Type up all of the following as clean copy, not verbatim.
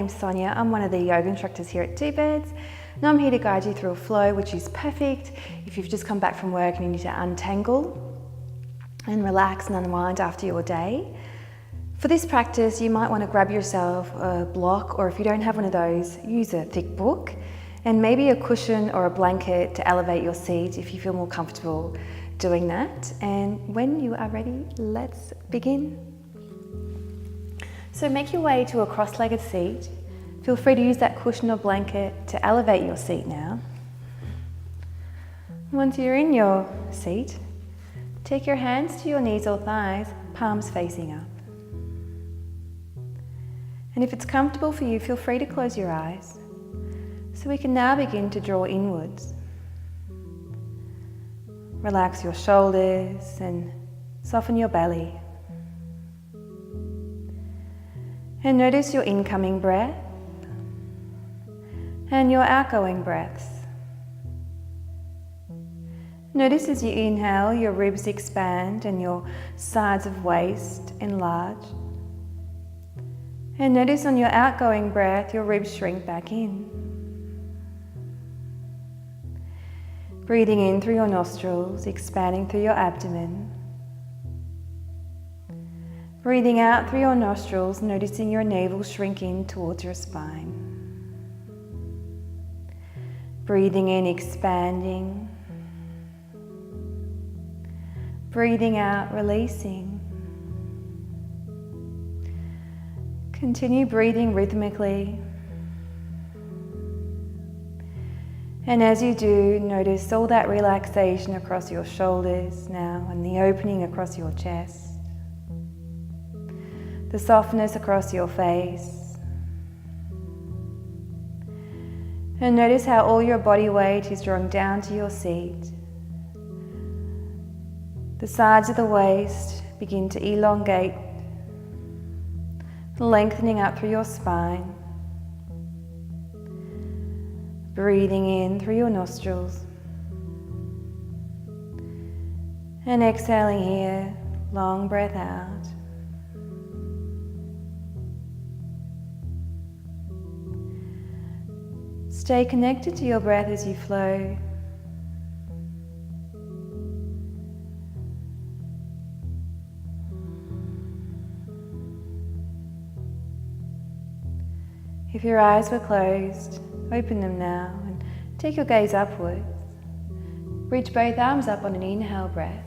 name's Sonja. I'm one of the yoga instructors here at Two Beds, and I'm here to guide you through a flow which is perfect if you've just come back from work and you need to untangle and relax and unwind after your day. For this practice, you might want to grab yourself a block, or if you don't have one of those, use a thick book and maybe a cushion or a blanket to elevate your seat if you feel more comfortable doing that. And when you are ready, let's begin. So make your way to a cross-legged seat. Feel free to use that cushion or blanket to elevate your seat now. Once you're in your seat, take your hands to your knees or thighs, palms facing up. And if it's comfortable for you, feel free to close your eyes. So we can now begin to draw inwards. Relax your shoulders and soften your belly. And notice your incoming breath and your outgoing breaths. Notice as you inhale, your ribs expand and your sides of waist enlarge. And notice on your outgoing breath, your ribs shrink back in. Breathing in through your nostrils, expanding through your abdomen. Breathing out through your nostrils, noticing your navel shrink in towards your spine. Breathing in, expanding. Breathing out, releasing. Continue breathing rhythmically. And as you do, notice all that relaxation across your shoulders now and the opening across your chest. The softness across your face. And notice how all your body weight is drawn down to your seat. The sides of the waist begin to elongate, lengthening up through your spine. Breathing in through your nostrils. And exhaling here, long breath out. Stay connected to your breath as you flow. If your eyes were closed, open them now and take your gaze upwards. Reach both arms up on an inhale breath.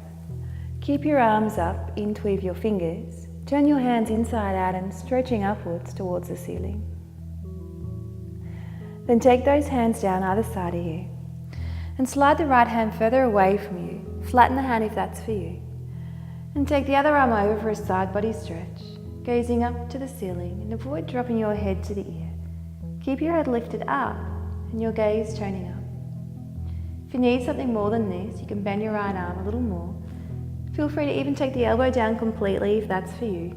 Keep your arms up, interweave your fingers. Turn your hands inside out and stretching upwards towards the ceiling. Then take those hands down either side of you and slide the right hand further away from you. Flatten the hand if that's for you. And take the other arm over for a side body stretch, gazing up to the ceiling, and avoid dropping your head to the ear. Keep your head lifted up and your gaze turning up. If you need something more than this, you can bend your right arm a little more. Feel free to even take the elbow down completely if that's for you.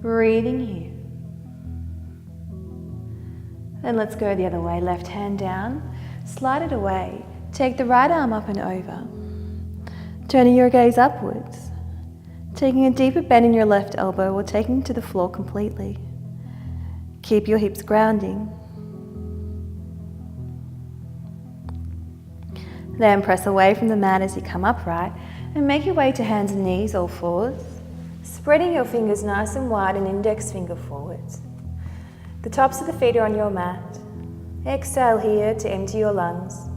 Breathing here. Then let's go the other way. Left hand down, slide it away. Take the right arm up and over. Turning your gaze upwards. Taking a deeper bend in your left elbow or taking to the floor completely. Keep your hips grounding. Then press away from the mat as you come upright and make your way to hands and knees, all fours. Spreading your fingers nice and wide and index finger forwards. The tops of the feet are on your mat. Exhale here to empty your lungs.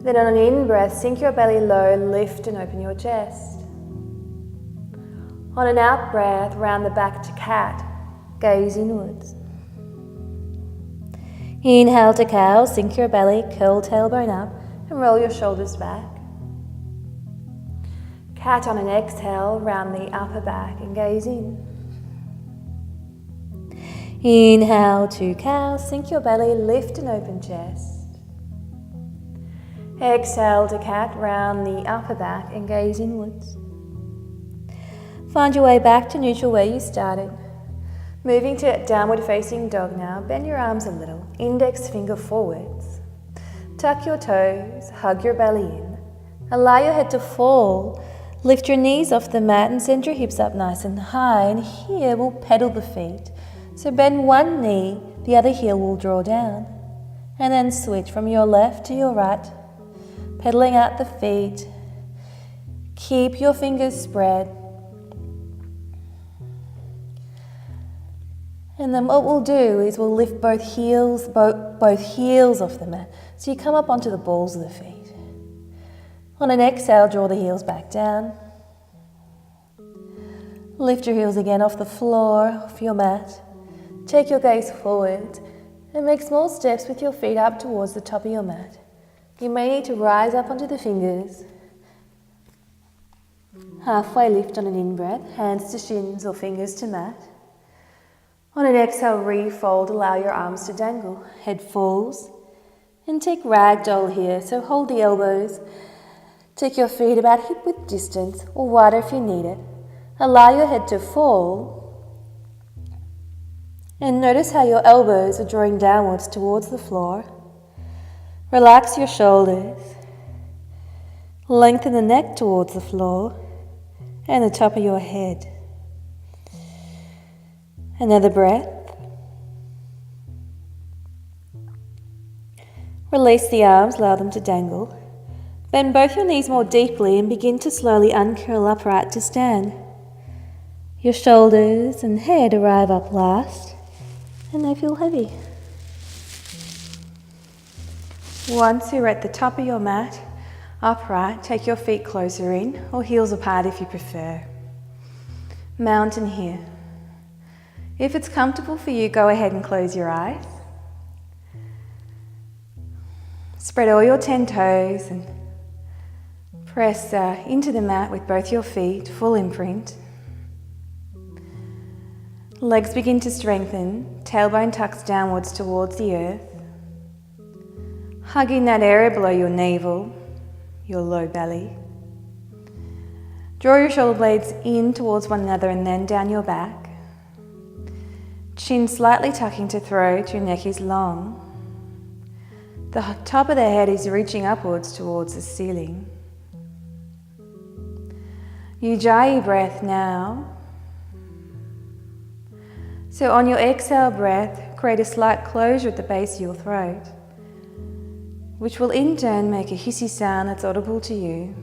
Then on an in-breath, sink your belly low, lift and open your chest. On an out-breath, round the back to cat, gaze inwards. Inhale to cow, sink your belly, curl tailbone up and roll your shoulders back. Cat on an exhale, round the upper back and gaze in. Inhale to cow, sink your belly, lift and open chest. Exhale to cat, round the upper back and gaze inwards. Find your way back to neutral where you started. Moving to downward facing dog now, bend your arms a little, index finger forwards. Tuck your toes, hug your belly in. Allow your head to fall. Lift your knees off the mat and send your hips up nice and high. And here we'll pedal the feet. So bend one knee, the other heel will draw down, and then switch from your left to your right, pedaling out the feet. Keep your fingers spread. And then what we'll do is we'll lift both heels off the mat. So you come up onto the balls of the feet. On an exhale, draw the heels back down. Lift your heels again off the floor, off your mat. Take your gaze forward and make small steps with your feet up towards the top of your mat. You may need to rise up onto the fingers. Halfway lift on an in-breath, hands to shins or fingers to mat. On an exhale, refold, allow your arms to dangle. Head falls. And take ragdoll here, so hold the elbows. Take your feet about hip-width distance, or wider if you need it. Allow your head to fall. And notice how your elbows are drawing downwards towards the floor. Relax your shoulders. Lengthen the neck towards the floor and the top of your head. Another breath. Release the arms, allow them to dangle. Bend both your knees more deeply and begin to slowly uncurl upright to stand. Your shoulders and head arrive up last, and they feel heavy. Once you're at the top of your mat, upright, take your feet closer in, or heels apart if you prefer. Mountain here. If it's comfortable for you, go ahead and close your eyes. Spread all your 10 toes and press into the mat with both your feet, full imprint. Legs begin to strengthen, tailbone tucks downwards towards the earth. Hugging that area below your navel, your low belly. Draw your shoulder blades in towards one another and then down your back. Chin slightly tucking to throat, your neck is long. The top of the head is reaching upwards towards the ceiling. Ujjayi breath now. So on your exhale breath, create a slight closure at the base of your throat, which will in turn make a hissy sound that's audible to you.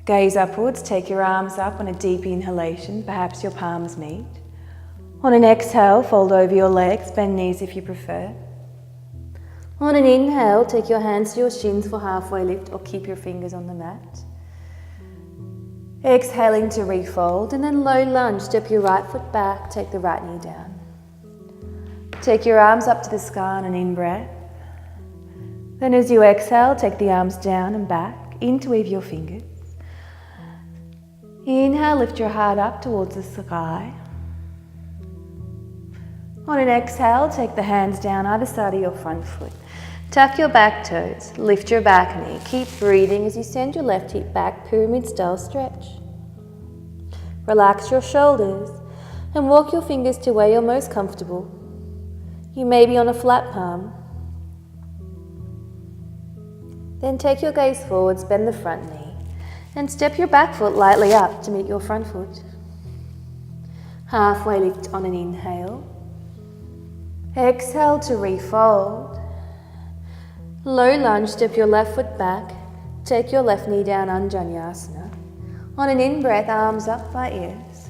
Gaze upwards, take your arms up on a deep inhalation, perhaps your palms meet. On an exhale, fold over your legs, bend knees if you prefer. On an inhale, take your hands to your shins for halfway lift or keep your fingers on the mat. Exhaling to refold and then low lunge, step your right foot back, take the right knee down. Take your arms up to the sky on an in-breath. Then as you exhale, take the arms down and back, interweave your fingers. Inhale, lift your heart up towards the sky. On an exhale, take the hands down either side of your front foot. Tuck your back toes, lift your back knee. Keep breathing as you send your left hip back, pyramid style stretch. Relax your shoulders and walk your fingers to where you're most comfortable. You may be on a flat palm. Then take your gaze forwards, bend the front knee, and step your back foot lightly up to meet your front foot. Halfway lift on an inhale. Exhale to refold. Low lunge, step your left foot back. Take your left knee down, Anjaneyasana. On an in-breath, arms up by ears.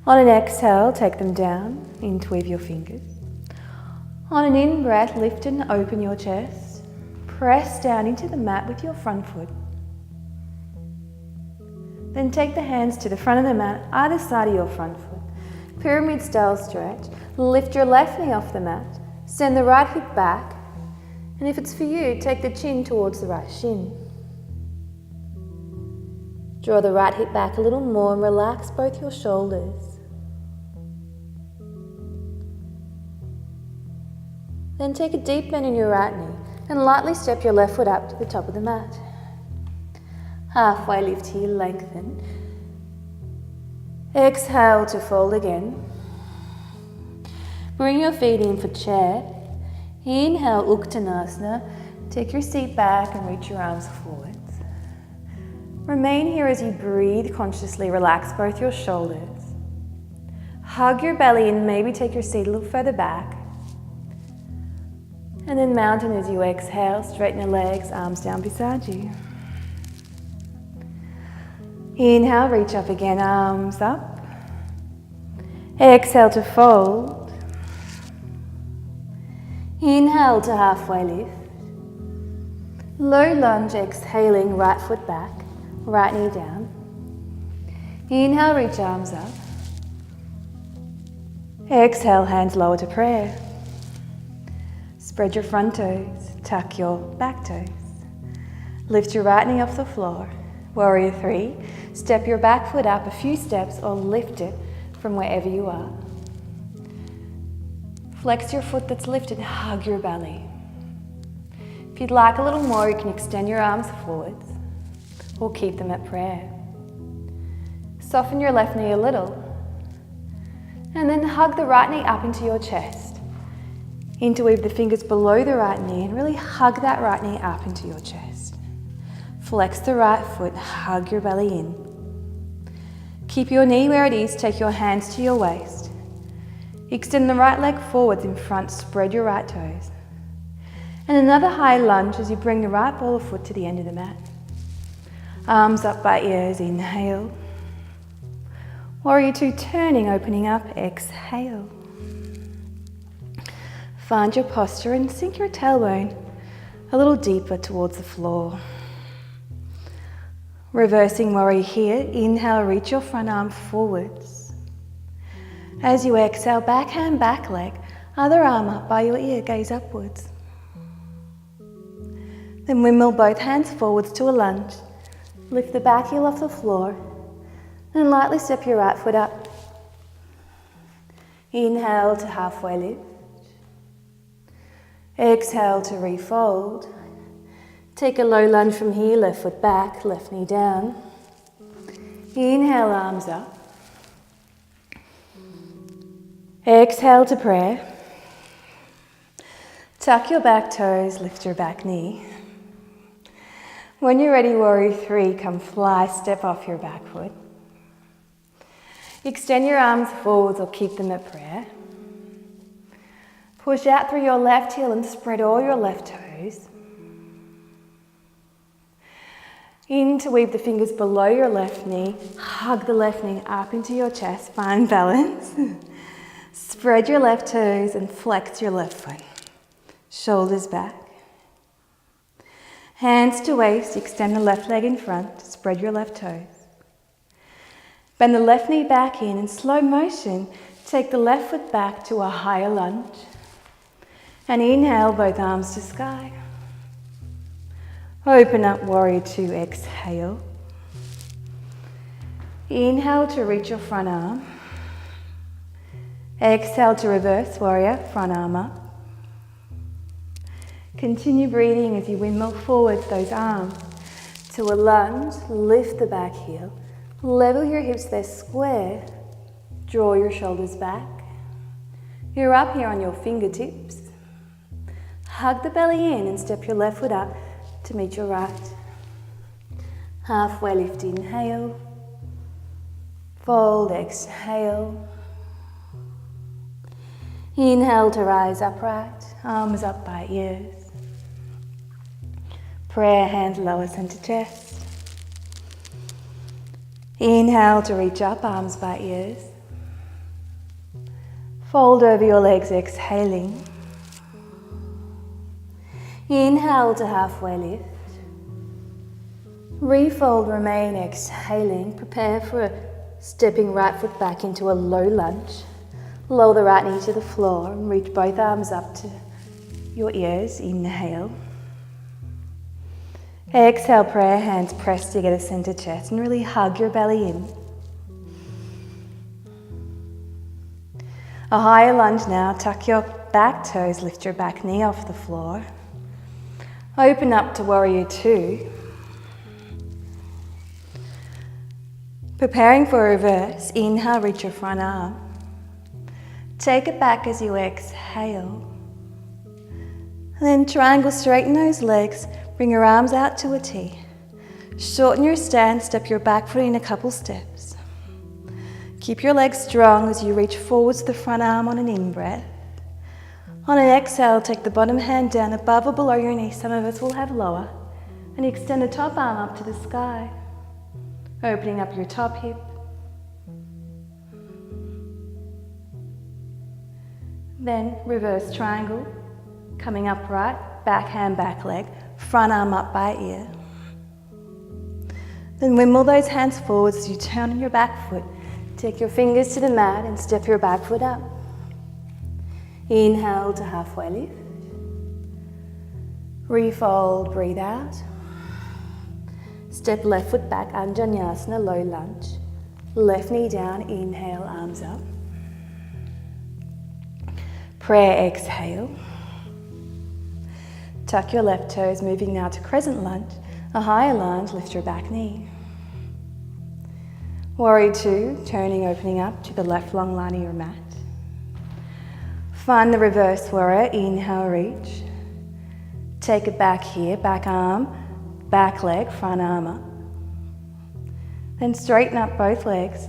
On an exhale, take them down, interweave your fingers. On an in-breath, lift and open your chest. Press down into the mat with your front foot. Then take the hands to the front of the mat, either side of your front foot. Pyramid style stretch. Lift your left knee off the mat. Send the right hip back. And if it's for you, take the chin towards the right shin. Draw the right hip back a little more and relax both your shoulders. Then take a deep bend in your right knee and lightly step your left foot up to the top of the mat. Halfway lift here, lengthen. Exhale to fold again. Bring your feet in for chair. Inhale, Uttanasana. Take your seat back and reach your arms forwards. Remain here as you breathe consciously. Relax both your shoulders. Hug your belly and maybe take your seat a little further back. And then mountain as you exhale. Straighten the legs, arms down beside you. Inhale, reach up again, arms up. Exhale to fold. Inhale to halfway lift. Low lunge, exhaling, right foot back, right knee down. Inhale, reach arms up. Exhale, hands lower to prayer. Spread your front toes, tuck your back toes. Lift your right knee off the floor. Warrior 3. Step your back foot up a few steps or lift it from wherever you are. Flex your foot that's lifted, hug your belly. If you'd like a little more, you can extend your arms forwards or keep them at prayer. Soften your left knee a little and then hug the right knee up into your chest. Interweave the fingers below the right knee and really hug that right knee up into your chest. Flex the right foot, hug your belly in. Keep your knee where it is, take your hands to your waist. Extend the right leg forwards in front, spread your right toes. And another high lunge as you bring the right ball of foot to the end of the mat. Arms up by ears, inhale. Warrior 2, turning, opening up, exhale. Find your posture and sink your tailbone a little deeper towards the floor. Reversing warrior here, inhale, reach your front arm forwards. As you exhale, backhand, back leg, other arm up by your ear, gaze upwards. Then windmill both hands forwards to a lunge. Lift the back heel off the floor and lightly step your right foot up. Inhale to halfway lift. Exhale to refold. Take a low lunge from here, left foot back, left knee down. Inhale, arms up. Exhale to prayer. Tuck your back toes, lift your back knee. When you're ready, warrior 3, come fly, step off your back foot. Extend your arms forwards or keep them at prayer. Push out through your left heel and spread all your left toes. Interweave the fingers below your left knee. Hug the left knee up into your chest. Find balance. Spread your left toes and flex your left foot. Shoulders back. Hands to waist, extend the left leg in front, spread your left toes. Bend the left knee back in slow motion, take the left foot back to a higher lunge. And inhale, both arms to sky. Open up, warrior 2, exhale. Inhale to reach your front arm. Exhale to reverse warrior, front arm up. Continue breathing as you windmill forwards those arms to a lunge. Lift the back heel. Level your hips, they're square. Draw your shoulders back. You're up here on your fingertips. Hug the belly in and step your left foot up to meet your right. Halfway lift, inhale. Fold, exhale. Inhale to rise upright, arms up by ears. Prayer, hands lower, center chest. Inhale to reach up, arms by ears. Fold over your legs, exhaling. Inhale to halfway lift. Refold, remain, exhaling. Prepare for stepping right foot back into a low lunge. Lower the right knee to the floor and reach both arms up to your ears. Inhale. Exhale, prayer hands press together, center chest, and really hug your belly in. A higher lunge now. Tuck your back toes, lift your back knee off the floor. Open up to warrior 2. Preparing for reverse, inhale, reach your front arm. Take it back as you exhale. And then triangle, straighten those legs. Bring your arms out to a T. Shorten your stance, step your back foot in a couple steps. Keep your legs strong as you reach forwards to the front arm on an in-breath. On an exhale, take the bottom hand down above or below your knee. Some of us will have lower. And extend the top arm up to the sky, opening up your top hip. Then reverse triangle, coming upright, back hand, back leg, front arm up by ear. Then wimble those hands forwards as you turn on your back foot. Take your fingers to the mat and step your back foot up. Inhale to halfway lift. Refold, breathe out. Step left foot back, Anjaneyasana, low lunge. Left knee down, inhale, arms up. Prayer, exhale. Tuck your left toes, moving now to crescent lunge. A higher lunge, lift your back knee. Warrior two, turning, opening up to the left long line of your mat. Find the reverse warrior, inhale, reach. Take it back here, back arm, back leg, front arm up. Then straighten up both legs.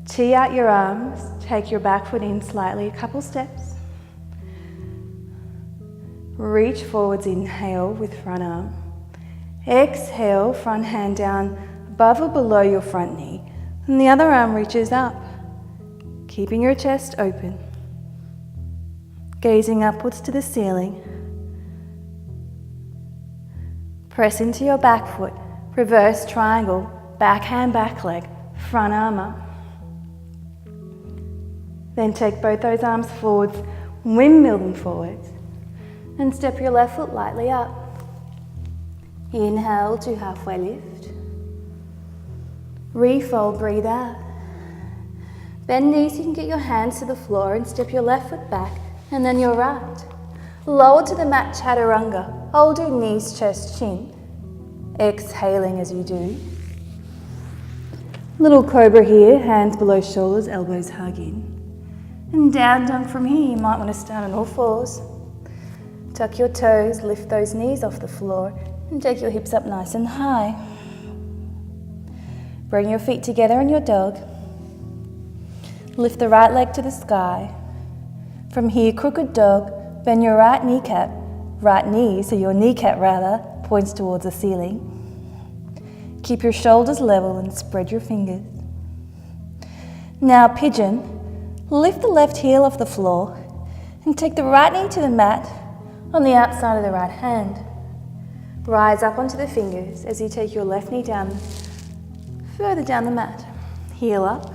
Tee out your arms, take your back foot in slightly, a couple steps. Reach forwards, inhale with front arm. Exhale, front hand down above or below your front knee. And the other arm reaches up, keeping your chest open. Gazing upwards to the ceiling. Press into your back foot, reverse triangle, back hand, back leg, front arm up. Then take both those arms forwards, windmill them forwards, and step your left foot lightly up. Inhale to halfway lift. Refold, breathe out. Bend knees so you can get your hands to the floor and step your left foot back and then your right. Lower to the mat, chaturanga. Hold your knees, chest, chin. Exhaling as you do. Little cobra here, hands below shoulders, elbows hug in. And down dog from here, you might want to start on all fours. Tuck your toes, lift those knees off the floor and take your hips up nice and high. Bring your feet together in your dog. Lift the right leg to the sky. From here, crooked dog, bend your right knee, so your kneecap rather, points towards the ceiling. Keep your shoulders level and spread your fingers. Now pigeon, lift the left heel off the floor and take the right knee to the mat on the outside of the right hand. Rise up onto the fingers as you take your left knee down, further down the mat. Heel up.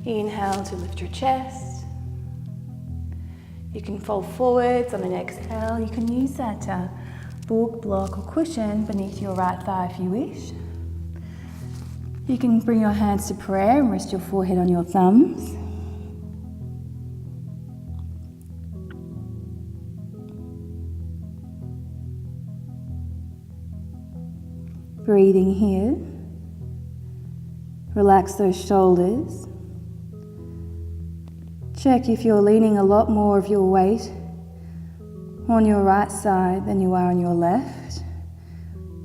Inhale to lift your chest. You can fold forwards on an exhale. You can use that book, block or cushion beneath your right thigh if you wish. You can bring your hands to prayer and rest your forehead on your thumbs. Breathing here. Relax those shoulders. Check if you're leaning a lot more of your weight on your right side than you are on your left.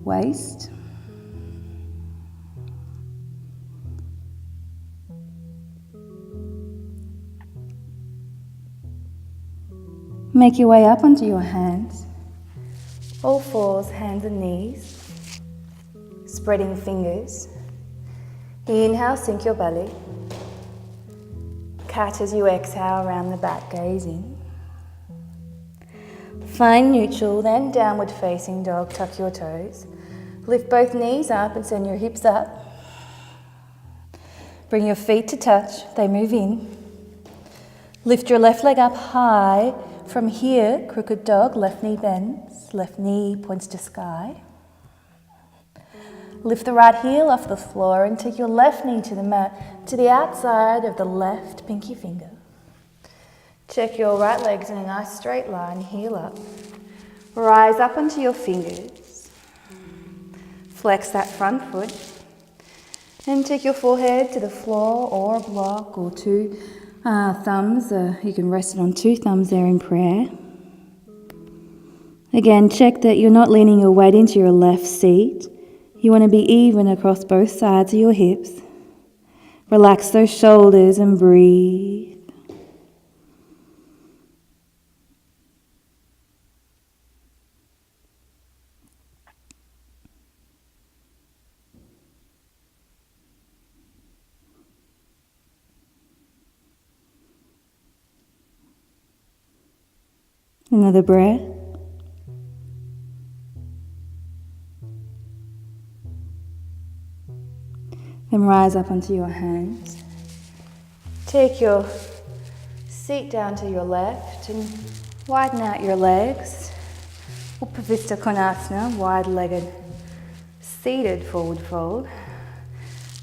Waist. Make your way up onto your hands. All fours, hands and knees. Spreading fingers. Inhale, sink your belly. Cat as you exhale, round the back, gazing. Find neutral, then downward facing dog, tuck your toes. Lift both knees up and send your hips up. Bring your feet to touch, they move in. Lift your left leg up high. From here, crooked dog, left knee bends, left knee points to sky. Lift the right heel off the floor and take your left knee to the mat, to the outside of the left pinky finger. Check your right legs in a nice straight line, heel up. Rise up onto your fingers. Flex that front foot. And take your forehead to the floor or a block or two thumbs. You can rest it on two thumbs there in prayer. Again, check that you're not leaning your weight into your left seat. You want to be even across both sides of your hips. Relax those shoulders and breathe. Another breath. Then rise up onto your hands. Take your seat down to your left and widen out your legs. Upavista Konasana, wide-legged, seated forward fold.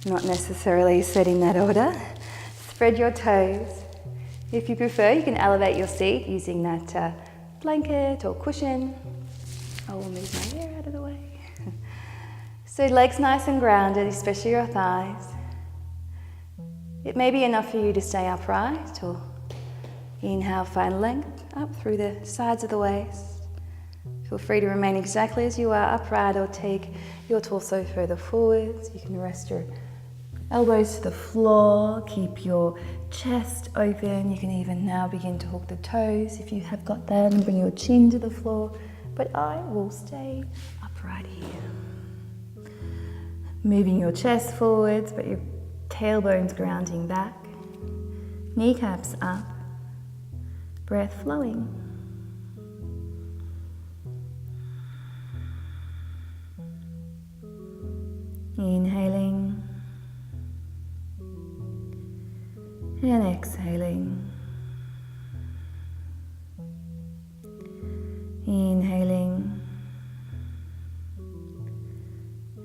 Not necessarily setting that order. Spread your toes. If you prefer, you can elevate your seat using that blanket or cushion. I will move my hair out of the way. So legs nice and grounded, especially your thighs. It may be enough for you to stay upright, or inhale, find length up through the sides of the waist. Feel free to remain exactly as you are, upright, or take your torso further forwards. You can rest your elbows to the floor, keep your chest open. You can even now begin to hook the toes if you have got that, and bring your chin to the floor. But I will stay upright here. Moving your chest forwards, but your tailbones grounding back. Kneecaps up. Breath flowing. Inhaling. And exhaling. Inhaling.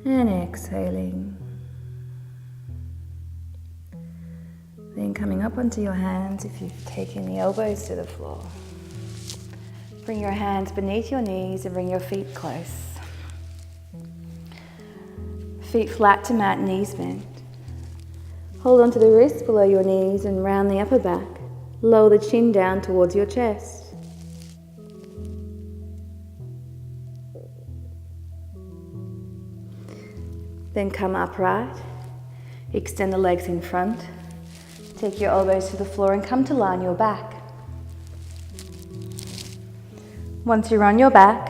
And exhaling. Then coming up onto your hands if you've taken the elbows to the floor. Bring your hands beneath your knees and bring your feet close. Feet flat to mat, knees bent. Hold onto the wrists below your knees and round the upper back. Lower the chin down towards your chest. Then come upright, extend the legs in front, take your elbows to the floor and come to lie on your back. Once you're on your back,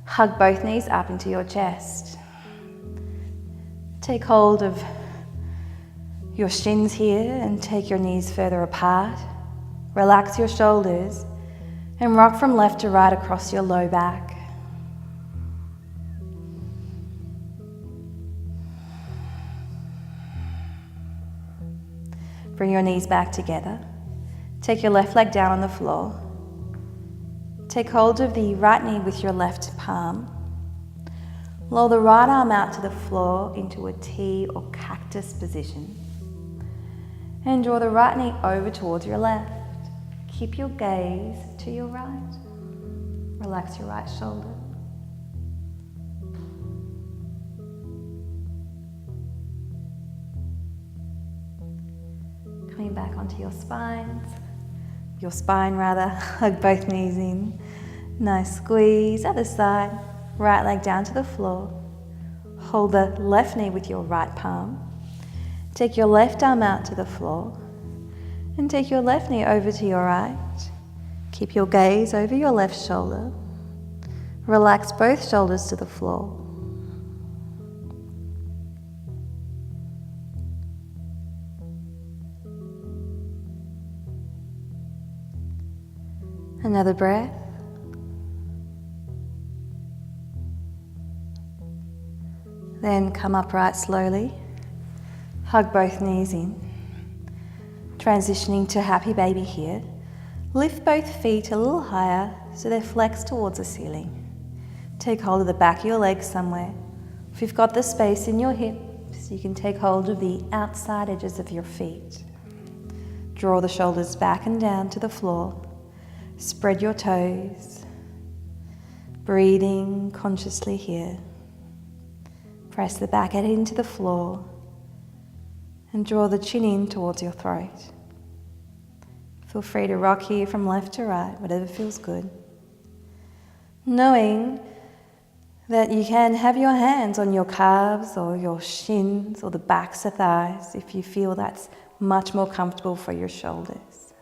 hug both knees up into your chest. Take hold of your shins here and take your knees further apart. Relax your shoulders and rock from left to right across your low back. Bring your knees back together. Take your left leg down on the floor. Take hold of the right knee with your left palm. Lower the right arm out to the floor into a T or cactus position. And draw the right knee over towards your left. Keep your gaze to your right. Relax your right shoulder. Coming back onto your spine, hug both knees in. Nice squeeze, other side, right leg down to the floor. Hold the left knee with your right palm. Take your left arm out to the floor and take your left knee over to your right. Keep your gaze over your left shoulder. Relax both shoulders to the floor. Another breath. Then come upright slowly. Hug both knees in. Transitioning to happy baby here. Lift both feet a little higher so they're flexed towards the ceiling. Take hold of the back of your legs somewhere. If you've got the space in your hips, you can take hold of the outside edges of your feet. Draw the shoulders back and down to the floor. Spread your toes. Breathing consciously here. Press the back head into the floor and draw the chin in towards your throat. Feel free to rock here from left to right, whatever feels good. Knowing that you can have your hands on your calves or your shins or the backs of thighs if you feel that's much more comfortable for your shoulders.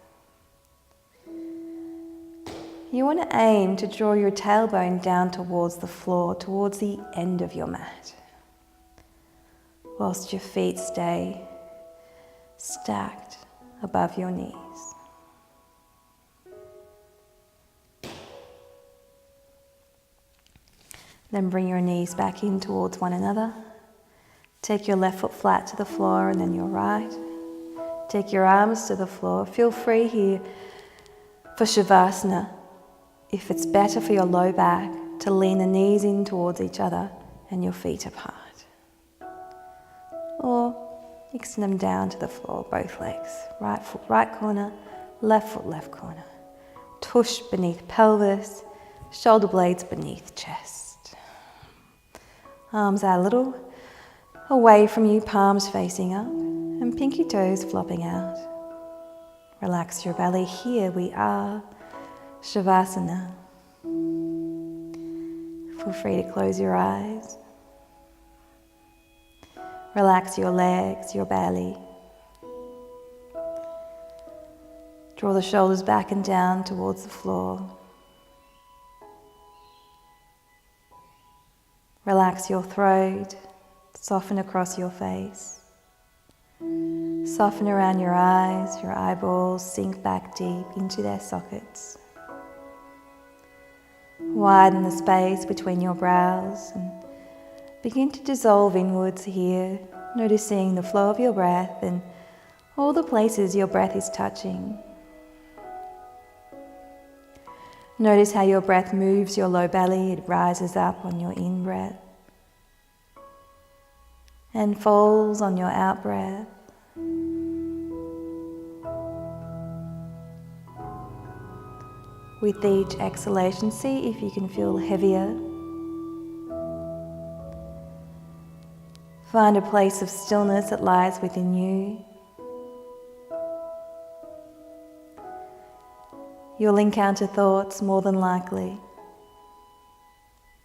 You want to aim to draw your tailbone down towards the floor, towards the end of your mat, whilst your feet stay stacked above your knees. Then bring your knees back in towards one another. Take your left foot flat to the floor and then your right. Take your arms to the floor. Feel free here for Savasana, if it's better for your low back, to lean the knees in towards each other and your feet apart. Or extend them down to the floor, both legs. Right foot, right corner, left foot, left corner. Tush beneath pelvis, shoulder blades beneath chest. Arms out a little away from you, palms facing up, and pinky toes flopping out. Relax your belly. Here we are, Savasana. Feel free to close your eyes. Relax your legs, your belly. Draw the shoulders back and down towards the floor. Relax your throat, soften across your face. Soften around your eyes, your eyeballs sink back deep into their sockets. Widen the space between your brows and begin to dissolve inwards here, noticing the flow of your breath and all the places your breath is touching. Notice how your breath moves your low belly. It rises up on your in-breath and falls on your out-breath. With each exhalation, see if you can feel heavier. Find a place of stillness that lies within you. You'll encounter thoughts more than likely.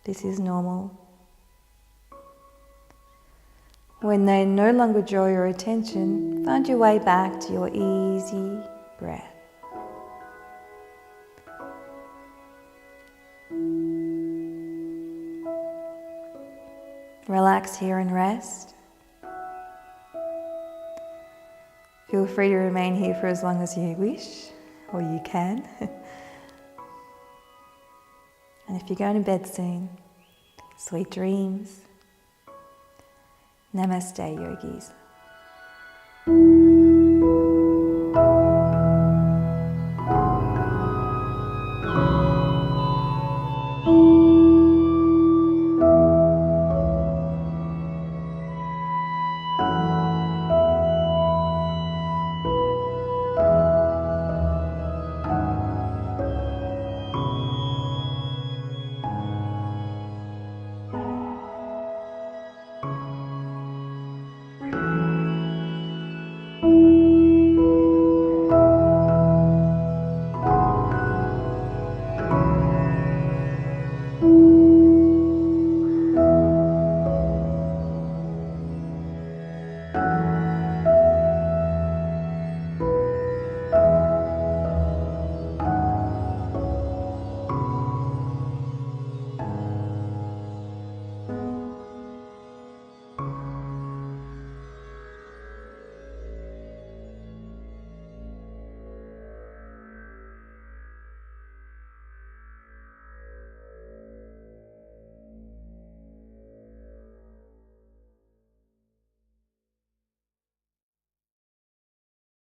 This is normal. When they no longer draw your attention, find your way back to your easy breath. Relax here and rest. Feel free to remain here for as long as you wish. Or you can. And if you're going to bed soon, sweet dreams. Namaste, yogis.